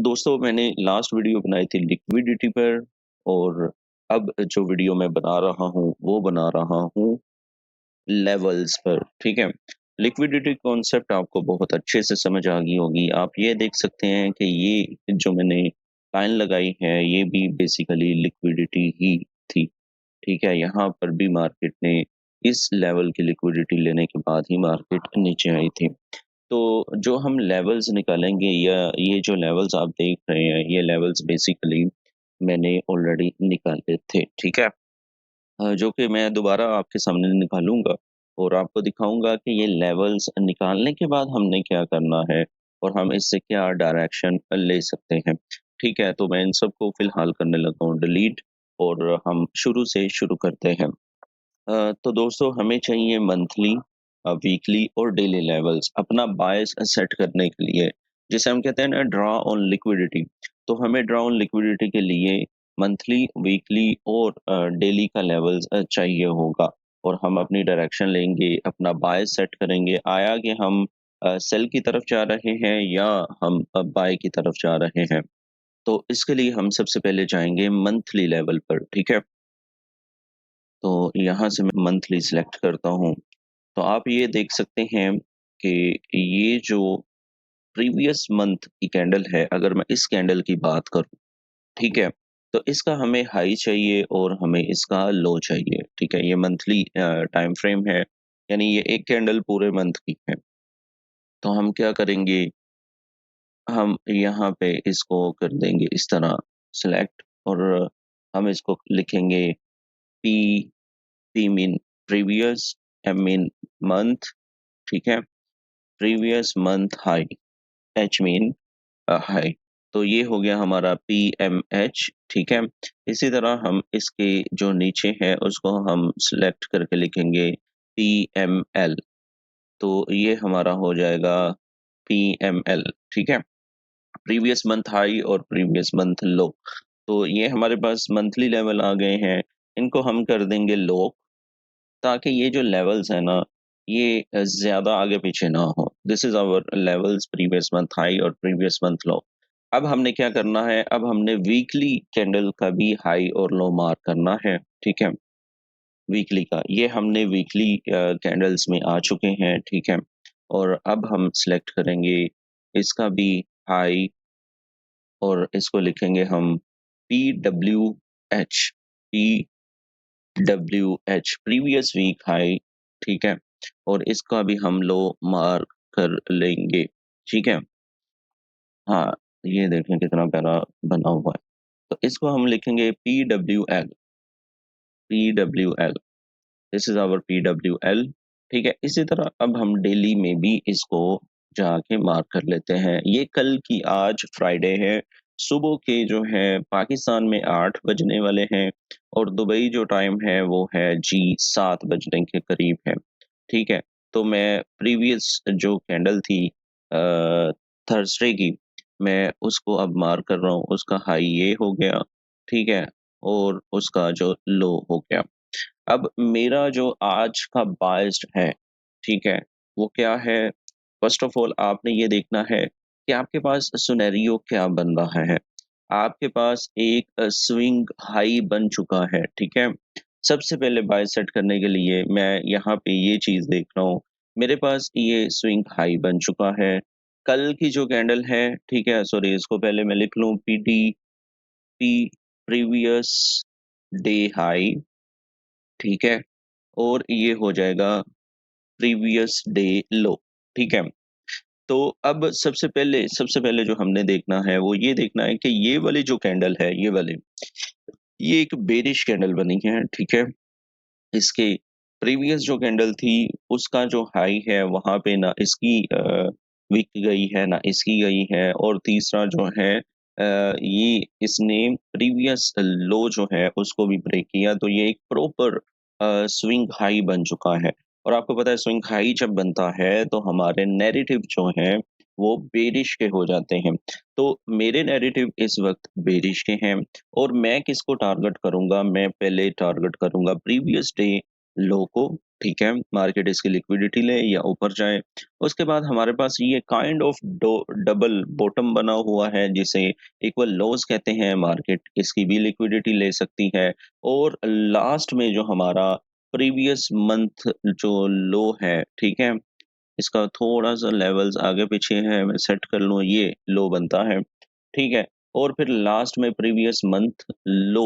तो दोस्तों मैंने लास्ट वीडियो बनाई थी लिक्विडिटी पर और अब जो वीडियो मैं बना रहा हूँ वो बना रहा हूँ लेवल्स पर। ठीक है। लिक्विडिटी कॉन्सेप्ट आपको बहुत अच्छे से समझ आ गई होगी। आप ये देख सकते हैं कि ये जो मैंने लाइन लगाई है ये भी बेसिकली लिक्विडिटी ही थी। ठीक है। यहाँ पर भी मार्केट ने इस लेवल की लिक्विडिटी लेने के बाद ही मार्केट नीचे आई थी। तो जो हम लेवल्स निकालेंगे या ये जो लेवल्स आप देख रहे हैं ये लेवल्स बेसिकली मैंने ऑलरेडी निकाले थे। ठीक है। जो कि मैं दोबारा आपके सामने निकालूंगा और आपको दिखाऊंगा कि ये लेवल्स निकालने के बाद हमने क्या करना है और हम इससे क्या डायरेक्शन ले सकते हैं। ठीक है। तो मैं इन सबको फिलहाल करने लगा हूँ डिलीट और हम शुरू से शुरू करते हैं। तो दोस्तों हमें चाहिए मंथली, वीकली और डेली लेवल्स अपना बायस सेट करने के लिए, जिसे हम कहते हैं ना ड्रा ऑन लिक्विडिटी। तो हमें ड्रा ऑन लिक्विडिटी के लिए मंथली, वीकली और डेली का लेवल्स चाहिए होगा और हम अपनी डायरेक्शन लेंगे, अपना बायस सेट करेंगे आया कि हम सेल की तरफ जा रहे हैं या हम बाय की तरफ जा रहे हैं। तो इसके लिए हम सबसे पहले जाएंगे मंथली लेवल पर। ठीक है। तो यहाँ से मैं मंथली सिलेक्ट करता हूँ। तो आप ये देख सकते हैं कि ये जो प्रीवियस मंथ की कैंडल है, अगर मैं इस कैंडल की बात करूँ, ठीक है? तो इसका हमें हाई चाहिए और हमें इसका लो चाहिए, ठीक है? ये मंथली टाइम फ्रेम है, यानी ये एक कैंडल पूरे मंथ की है। तो हम क्या करेंगे, हम यहाँ पे इसको कर देंगे इस तरह सेलेक्ट और हम इसको लिखेंगे P, P mean previous, M mean month, ठीक है? Previous month high, H mean high. तो ये हो गया हमारा पीएमएच। ठीक है। इसी तरह हम इसके जो नीचे है उसको हम सिलेक्ट करके लिखेंगे पीएमएल। तो ये हमारा हो जाएगा पीएमएल। ठीक है। प्रीवियस मंथ हाई और प्रीवियस मंथ लो। तो ये हमारे पास मंथली लेवल आ गए हैं। इनको हम कर देंगे लो ताकि ये जो लेवल्स है ना ये ज़्यादा आगे पीछे ना हो। This is our levels previous month high और प्रीवियस मंथ लो। अब हमने क्या करना है, अब हमने वीकली कैंडल का भी हाई और लो मार्क करना है। ठीक है। वीकली का ये हमने वीकली कैंडल्स में आ चुके हैं। ठीक है। और अब हम सिलेक्ट करेंगे इसका भी हाई और इसको लिखेंगे हम P W H, P W H previous week high. ठीक है। और इसका भी हम लो मार्क कर लेंगे। ठीक है। हाँ, ये देखें कितना प्यारा बना हुआ है। तो इसको हम लिखेंगे P W L, P W L. This is our P W L. ठीक है। इसी तरह अब हम डेली में भी इसको जाके मार्क कर लेते हैं। ये कल की, आज फ्राइडे है, सुबह के जो है पाकिस्तान में 8 बजने वाले हैं और दुबई जो टाइम है वो है जी 7 बजने के करीब है। ठीक है। तो मैं प्रीवियस जो कैंडल थी थर्सडे की, मैं उसको अब मार्क कर रहा हूँ। उसका हाई ये हो गया। ठीक है। और उसका जो लो हो गया। अब मेरा जो आज का बायस्ड है, ठीक है, वो क्या है? फर्स्ट ऑफ ऑल आपने ये देखना है कि आपके पास सिनेरियो क्या बन रहा है। आपके पास एक स्विंग हाई बन चुका है। ठीक है। सबसे पहले बाय सेट करने के लिए मैं यहाँ पे ये चीज़ देख रहा हूँ। मेरे पास ये स्विंग हाई बन चुका है। कल की जो कैंडल है, ठीक है, सॉरी इसको पहले मैं लिख लूँ PD, P previous day high, ठीक है? और ये हो जाएगा प्रीवियस डे लो। ठीक है। तो अब सबसे पहले जो हमने देखना है वो ये देखना है कि ये वाली जो कैंडल है, ये वाली, ये एक बेरिश कैंडल बनी है। ठीक है। इसके प्रीवियस जो कैंडल थी उसका जो हाई है वहां पे ना इसकी वीक गई है ना इसकी गई है और तीसरा जो है ये इसने प्रीवियस लो जो है उसको भी ब्रेक किया। तो ये एक प्रॉपर स्विंग हाई बन चुका है। और आपको पता है स्विंग हाई जब बनता है तो हमारे नैरेटिव जो हैं वो बेरिश के हो जाते हैं। तो मेरे नैरेटिव इस वक्त बेरिश के हैं और मैं किसको टारगेट करूंगा? मैं पहले टारगेट करूंगा प्रीवियस डे लो को ठीक है? मार्केट इसकी लिक्विडिटी ले या ऊपर जाए। उसके बाद हमारे पास ये kind of do double bottom बना हुआ है जिसे इक्वल लॉज़ कहते हैं, मार्केट इसकी भी लिक्विडिटी ले सकती है। और लास्ट में जो हमारा प्रीवियस मंथ जो लो है, ठीक है? इसका थोड़ा-सा लेवल्स आगे-पीछे है, मैं सेट कर लूँ, ये लो बनता है, ठीक है? और फिर लास्ट में प्रीवियस मंथ लो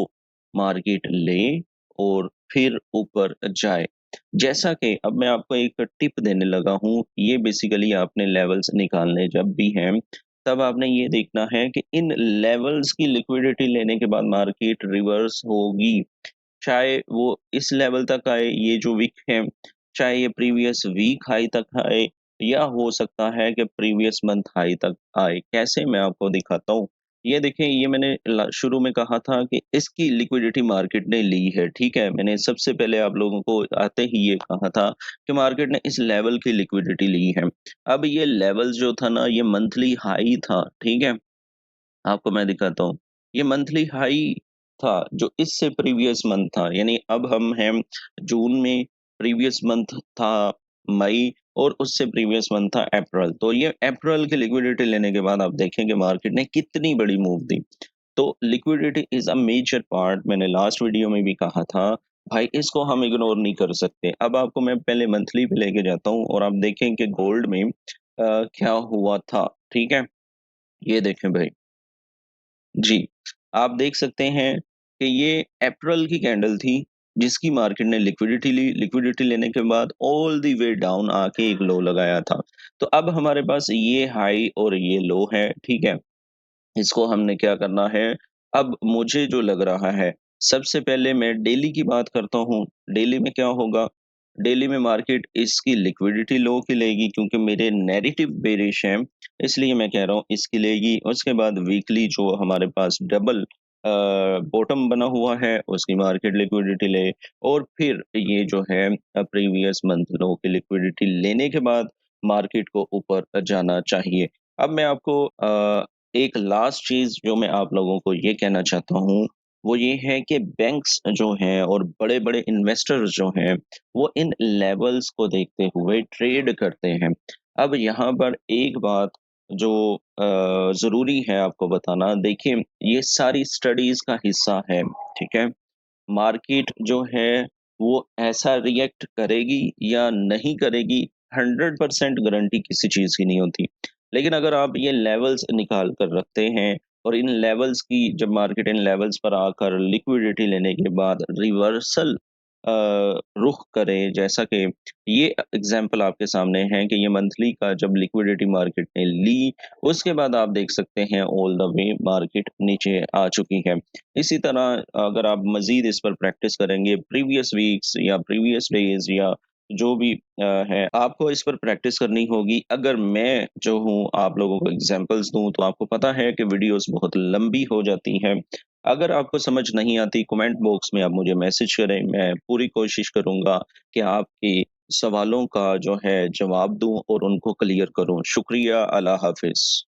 मार्केट ले और फिर ऊपर जाए। जैसा कि अब मैं आपको एक टिप देने लगा हूँ, ये बेसिकली आपने लेवल्स निकालने जब भी हैं, तब आपने ये देखना है कि इन लेवल्स की लिक्विडिटी लेने के बाद मार्केट रिवर्स होगी। चाहे वो इस लेवल तक आए, ये जो विक है, चाहे ये प्रीवियस वीक हाई तक आए या हो सकता है कि प्रीवियस मंथ हाई तक आए। कैसे? मैं आपको दिखाता हूँ। ये देखें, ये मैंने शुरू में कहा था कि इसकी लिक्विडिटी मार्केट ने ली है, ठीक है? मैंने सबसे पहले आप लोगों को आते ही ये कहा था कि मार्केट ने इस लेवल की लिक्विडिटी ली है। अब ये लेवल जो था ना, ये मंथली हाई था, ठीक है? आपको मैं दिखाता हूँ। ये मंथली हाई था, जो इससे प्रीवियस मंथ था, यानी अब हम हैं जून में, प्रीवियस मंथ था मई और उससे प्रीवियस मंथ था अप्रैल। तो ये अप्रैल की लिक्विडिटी लेने के बाद आप देखेंगे मार्केट ने कितनी बड़ी मूव दी। तो liquidity is a major part, मैंने लास्ट वीडियो में भी कहा था, भाई इसको हम इग्नोर नहीं कर सकते। अब आपको मैं पहले मंथली पे लेके जाता हूँ और आप देखें कि गोल्ड में क्या हुआ था, ठीक है? ये देखें भाई। जी, आप देख सकते हैं कि ये अप्रैल की कैंडल थी, जिसकी मार्केट ने लिक्विडिटी ली, लिक्विडिटी लेने के बाद ऑल द वे डाउन आके एक लो लगाया था। तो अब हमारे पास ये हाई और ये लो है, ठीक है? इसको हमने क्या करना है, अब मुझे जो लग रहा है, सबसे पहले मैं डेली की बात करता हूँ। डेली में क्या होगा, डेली में मार्केट इसकी लिक्विडिटी लो की लेगी क्योंकि मेरे नैरेटिव बेरिश हैं, इसलिए मैं कह रहा हूँ इसकी लेगी। उसके बाद वीकली जो हमारे पास डबल बॉटम बना हुआ है, उसकी मार्केट लिक्विडिटी ले और फिर ये जो है प्रीवियस मंथ लो की लिक्विडिटी लेने के बाद मार्केट को ऊपर जाना चाहिए। अब मैं आपको एक लास्ट चीज़ जो मैं आप लोगों को ये कहना चाहता हूँ, वो ये है कि बैंक्स जो हैं और बड़े-बड़े इन्वेस्टर्स जो हैं, वो इन लेवल्स को देखते हुए ट्रेड करते हैं। अब यहाँ पर एक बात जो ज़रूरी है आपको बताना, देखिए ये सारी स्टडीज़ का हिस्सा है, ठीक है? मार्केट जो है वो ऐसा रिएक्ट करेगी या नहीं करेगी, 100% गारंटी किसी चीज़ की नहीं होती। लेकिन अगर आप ये लेवल्स निकाल कर रखते हैं और इन लेवल्स की जब मार्केट इन लेवल्स पर आकर लिक्विडिटी लेने के बाद रिवर्सल रुख करे, जैसा कि ये एग्ज़ाम्पल आपके सामने है कि ये मंथली का जब लिक्विडिटी मार्केट ने ली, उसके बाद आप देख सकते हैं ऑल द वे मार्केट नीचे आ चुकी है। इसी तरह अगर आप मज़ीद इस पर प्रैक्टिस करेंगे प्रीवियस वीक्स या प्रीवियस डेज़ या जो भी है, आपको इस पर प्रैक्टिस करनी होगी। अगर मैं जो हूँ आप लोगों को एग्ज़ाम्पल्स दूँ तो आपको पता है कि वीडियोज़ बहुत लंबी हो जाती हैं। अगर आपको समझ नहीं आती, कमेंट बॉक्स में आप मुझे मैसेज करें, मैं पूरी कोशिश करूँगा कि आपके सवालों का जो है जवाब दूँ और उनको क्लियर करूँ। शुक्रिया, अल्लाह हाफ़िज़।